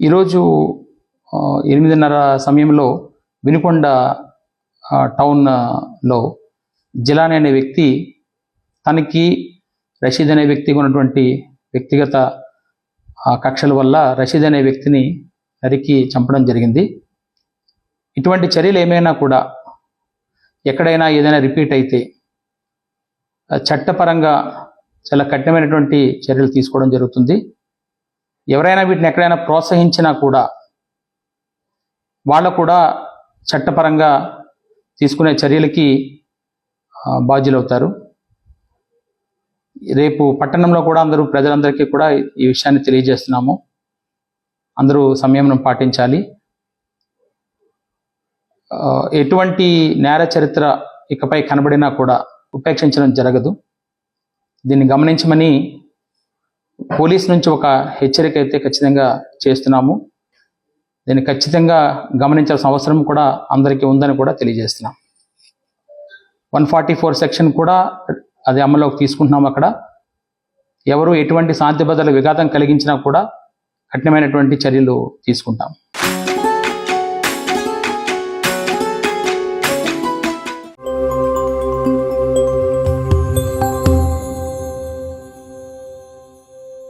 ఈరోజు 8:30 సమయంలో వినుకొండ టౌన్లో జిలానీ అనే వ్యక్తి తనకి రషీద్ అనే వ్యక్తికి ఉన్నటువంటి వ్యక్తిగత కక్షల వల్ల రషీద్ అనే వ్యక్తిని నరికి చంపడం జరిగింది. ఇటువంటి చర్యలు ఏమైనా కూడా ఎక్కడైనా ఏదైనా రిపీట్ అయితే చట్టపరంగా చాలా కఠినమైనటువంటి చర్యలు తీసుకోవడం జరుగుతుంది. ఎవరైనా వీటిని ఎక్కడైనా ప్రోత్సహించినా కూడా వాళ్ళు కూడా చట్టపరంగా తీసుకునే చర్యలకి బాధ్యులవుతారు. రేపు పట్టణంలో కూడా ప్రజలందరికీ కూడా ఈ విషయాన్ని తెలియజేస్తున్నాము. అందరూ సంయమనం పాటించాలి. ఎటువంటి నేర చరిత్ర ఇకపై కనబడినా కూడా ఉపేక్షించడం జరగదు. దీన్ని గమనించమని పోలీస్ నుంచి ఒక హెచ్చరిక అయితే ఖచ్చితంగా చేస్తున్నాము. దీన్ని ఖచ్చితంగా గమనించాల్సిన అవసరం కూడా అందరికీ ఉందని కూడా తెలియజేస్తున్నాం. 144 సెక్షన్ కూడా అది అమల్లోకి తీసుకుంటున్నాం. అక్కడ ఎవరు ఎటువంటి శాంతి భద్రతల విఘాతం కలిగించినా కూడా కఠినమైనటువంటి చర్యలు తీసుకుంటాం.